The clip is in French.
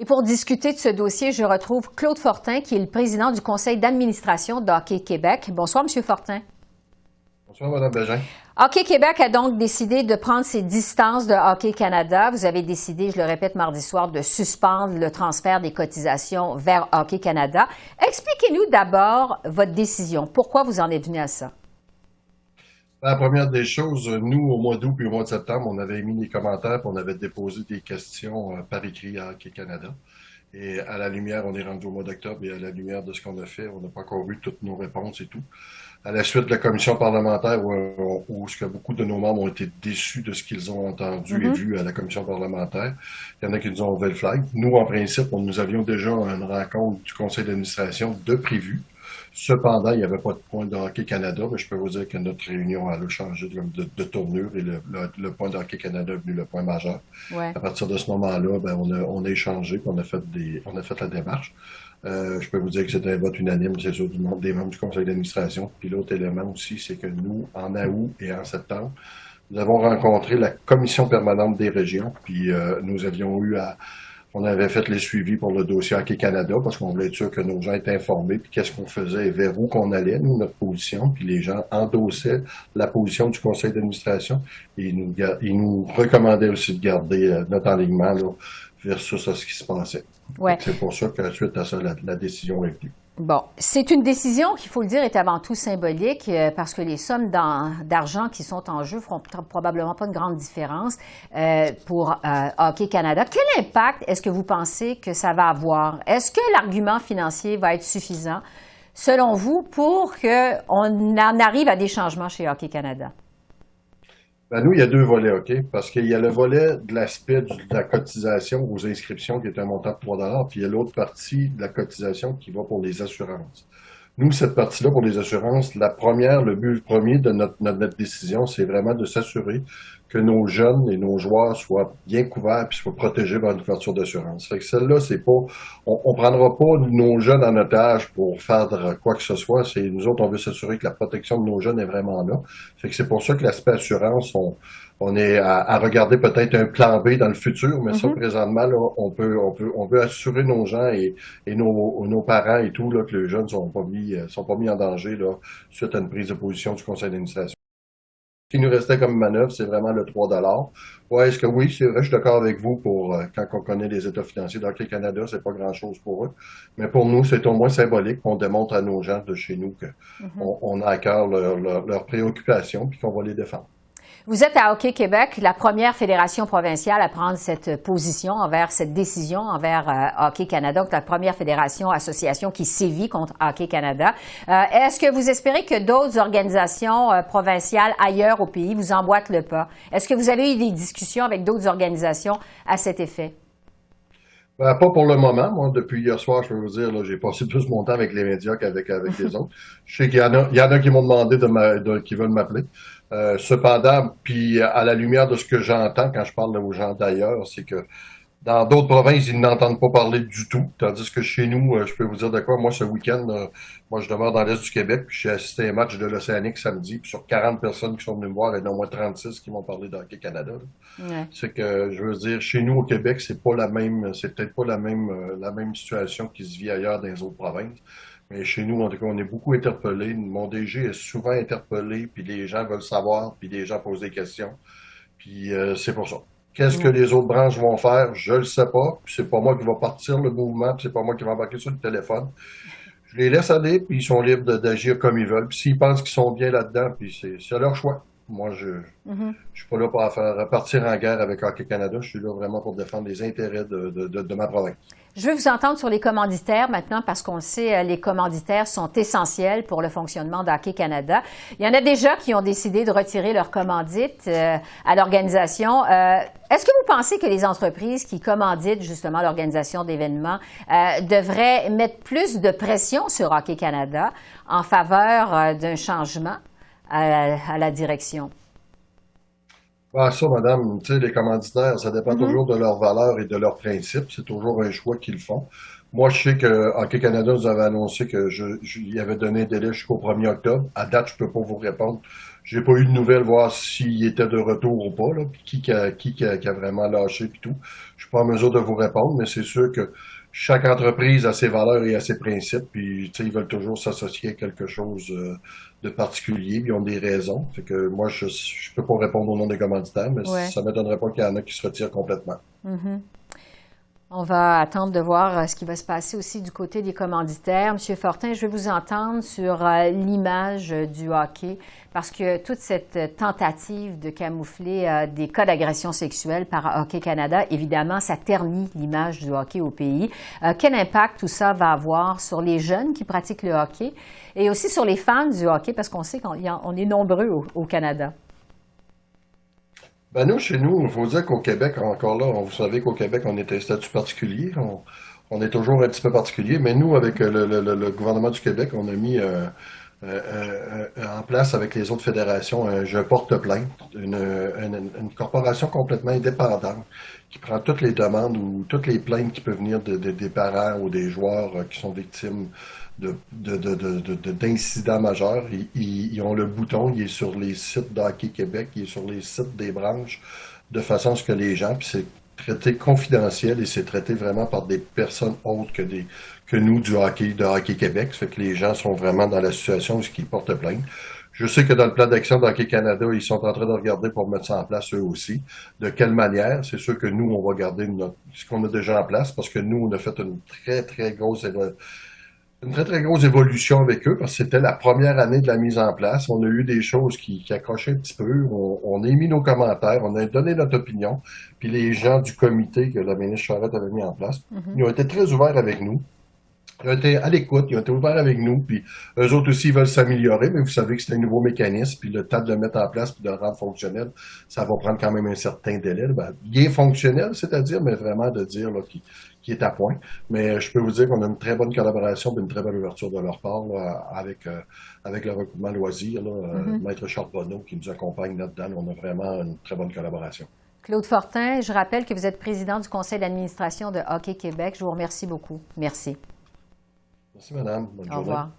Et pour discuter de ce dossier, je retrouve Claude Fortin, qui est le président du conseil d'administration de Hockey Québec. Bonsoir, M. Fortin. Bonsoir, Mme Bégin. Hockey Québec a donc décidé de prendre ses distances de Hockey Canada. Vous avez décidé, je le répète, mardi soir, de suspendre le transfert des cotisations vers Hockey Canada. Expliquez-nous d'abord votre décision. Pourquoi vous en êtes venu à ça? La première des choses, nous, au mois d'août puis au mois de septembre, on avait émis des commentaires puis on avait déposé des questions par écrit à Hockey Canada. Et à la lumière, on est rendu au mois d'octobre et à la lumière de ce qu'on a fait, on n'a pas encore eu toutes nos réponses et tout. À la suite de la commission parlementaire où ce que beaucoup de nos membres ont été déçus de ce qu'ils ont entendu et vu à la commission parlementaire, il y en a qui nous ont levé le flag. Nous, en principe, nous avions déjà une rencontre du conseil d'administration de prévu. Cependant, il n'y avait pas de point de Hockey Canada, mais je peux vous dire que notre réunion elle a changé de tournure et le point de Hockey Canada est devenu le point majeur. Ouais. À partir de ce moment-là, on a échangé, puis on a fait la démarche. Je peux vous dire que c'était un vote unanime, c'est sûr, des membres du conseil d'administration. Puis l'autre élément aussi, c'est que nous, en août et en septembre, nous avons rencontré la commission permanente des régions, puis nous avions on avait fait les suivis pour le dossier Hockey Canada parce qu'on voulait être sûr que nos gens étaient informés, puis qu'est-ce qu'on faisait et vers où qu'on allait, nous, notre position, puis les gens endossaient la position du conseil d'administration et ils nous recommandaient aussi de garder notre alignement là, versus ce qui se passait. Ouais. C'est pour ça que suite à ça, la décision est venue. Bon, c'est une décision qui, il faut le dire, est avant tout symbolique parce que les sommes d'argent qui sont en jeu feront probablement pas une grande différence pour Hockey Canada. Quel impact est-ce que vous pensez que ça va avoir? Est-ce que l'argument financier va être suffisant, selon vous, pour qu'on en arrive à des changements chez Hockey Canada? Ben nous, il y a deux volets, OK? Parce qu'il y a le volet de l'aspect de la cotisation aux inscriptions qui est un montant de 3 $, puis il y a l'autre partie de la cotisation qui va pour les assurances. Nous, cette partie-là pour les assurances, le but premier de notre décision, c'est vraiment de s'assurer que nos jeunes et nos joueurs soient bien couverts puis soient protégés par une couverture d'assurance. Fait que celle-là, c'est pas, on prendra pas nos jeunes en otage pour faire quoi que ce soit. C'est, nous autres, on veut s'assurer que la protection de nos jeunes est vraiment là. Fait que c'est pour ça que l'aspect assurance, on est à regarder peut-être un plan B dans le futur, mais ça, présentement, là, on veut assurer nos gens et nos parents et tout, là, que les jeunes sont pas mis en danger, là, suite à une prise de position du conseil d'administration. Ce qui nous restait comme manœuvre, c'est vraiment le 3 $. Ouais, est-ce que oui, c'est vrai, je suis d'accord avec vous pour quand on connaît les états financiers d'Hockey Canada, c'est pas grand-chose pour eux. Mais pour nous, c'est au moins symbolique qu'on démontre à nos gens de chez nous qu'on a à cœur leurs préoccupations puis qu'on va les défendre. Vous êtes à Hockey Québec, la première fédération provinciale à prendre cette position envers cette décision envers Hockey Canada, donc la première association qui sévit contre Hockey Canada. Est-ce que vous espérez que d'autres organisations provinciales ailleurs au pays vous emboîtent le pas? Est-ce que vous avez eu des discussions avec d'autres organisations à cet effet? Ben, pas pour le moment. Moi, depuis hier soir, je peux vous dire, là, j'ai passé plus mon temps avec les médias qu'avec les autres. Je sais qu'il y en a qui m'ont demandé qui veulent m'appeler. Cependant, puis à la lumière de ce que j'entends quand je parle aux gens d'ailleurs, c'est que dans d'autres provinces, ils n'entendent pas parler du tout. Tandis que chez nous, je peux vous dire de quoi, moi, ce week-end, moi, je demeure dans l'Est du Québec, puis j'ai assisté à un match de l'Océanique samedi, puis sur 40 personnes qui sont venues me voir, il y en a au moins 36 qui m'ont parlé d'Hockey Canada. Ouais. C'est que, je veux dire, chez nous, au Québec, c'est peut-être pas la même situation qui se vit ailleurs dans les autres provinces. Mais chez nous, en tout cas, on est beaucoup interpellés. Mon DG est souvent interpellé, puis les gens veulent savoir, puis les gens posent des questions. Puis c'est pour ça. Qu'est-ce que les autres branches vont faire? Je le sais pas. Puis c'est pas moi qui va partir le mouvement, puis c'est pas moi qui va embarquer sur le téléphone. Je les laisse aller, puis ils sont libres d'agir comme ils veulent. Puis s'ils pensent qu'ils sont bien là-dedans, puis c'est leur choix. Moi, je suis pas là pour partir en guerre avec Hockey Canada. Je suis là vraiment pour défendre les intérêts de ma province. Je veux vous entendre sur les commanditaires maintenant parce qu'on le sait, les commanditaires sont essentiels pour le fonctionnement d'Hockey Canada. Il y en a déjà qui ont décidé de retirer leur commandite à l'organisation. Est-ce que vous pensez que les entreprises qui commanditent justement l'organisation d'événements devraient mettre plus de pression sur Hockey Canada en faveur d'un changement à la direction? Ah, ça, madame, tu sais, les commanditaires, ça dépend toujours de leurs valeurs et de leurs principes. C'est toujours un choix qu'ils font. Moi, je sais que Hockey Canada nous avait annoncé il avait donné un délai jusqu'au 1er octobre. À date, je peux pas vous répondre. J'ai pas eu de nouvelles, voir s'il était de retour ou pas, là, puis qui a vraiment lâché, puis tout. Je suis pas en mesure de vous répondre, mais c'est sûr que chaque entreprise a ses valeurs et a ses principes, puis tu sais, ils veulent toujours s'associer à quelque chose de particulier, puis ils ont des raisons. Fait que moi, je peux pas répondre au nom des commanditaires, mais Ouais. ça m'étonnerait pas qu'il y en a qui se retirent complètement. Mhm. On va attendre de voir ce qui va se passer aussi du côté des commanditaires. Monsieur Fortin, je vais vous entendre sur l'image du hockey, parce que toute cette tentative de camoufler des cas d'agression sexuelle par Hockey Canada, évidemment, ça ternit l'image du hockey au pays. Quel impact tout ça va avoir sur les jeunes qui pratiquent le hockey et aussi sur les fans du hockey, parce qu'on sait qu'on est nombreux au Canada? Ben nous, chez nous, il faut dire qu'au Québec, encore là, vous savez qu'au Québec, on est un statut particulier. On est toujours un petit peu particulier, mais nous, avec le gouvernement du Québec, on a mis en place avec les autres fédérations un jeu porte-plainte, une corporation complètement indépendante qui prend toutes les demandes ou toutes les plaintes qui peuvent venir des parents ou des joueurs qui sont victimes d'incidents majeurs. Ils ont le bouton, il est sur les sites d'Hockey Québec, il est sur les sites des branches, de façon à ce que les gens, puis c'est traité confidentiel et c'est traité vraiment par des personnes autres que nous du hockey, de Hockey Québec. Ça fait que les gens sont vraiment dans la situation où ils portent plainte. Je sais que dans le plan d'action d'Hockey Canada, ils sont en train de regarder pour mettre ça en place eux aussi. De quelle manière? C'est sûr que nous, on va garder ce qu'on a déjà en place parce que nous, on a fait une très, très grosse évolution avec eux parce que c'était la première année de la mise en place. On a eu des choses qui accrochaient un petit peu. On a émis nos commentaires, on a donné notre opinion. Puis les gens du comité que la ministre Charette avait mis en place, ils ont été très ouverts avec nous. Ils ont été à l'écoute, ils ont été ouverts avec nous, puis eux autres aussi ils veulent s'améliorer, mais vous savez que c'est un nouveau mécanisme, puis le temps de le mettre en place puis de le rendre fonctionnel, ça va prendre quand même un certain délai. Ben, il est fonctionnel, c'est-à-dire, mais vraiment de dire là, qui est à point. Mais je peux vous dire qu'on a une très bonne collaboration et une très bonne ouverture de leur part là, avec le regroupement loisir, là, Maître Charbonneau qui nous accompagne là-dedans. On a vraiment une très bonne collaboration. Claude Fortin, je rappelle que vous êtes président du conseil d'administration de Hockey Québec. Je vous remercie beaucoup. Merci. Merci, madame. Bonne Au journée. revoir.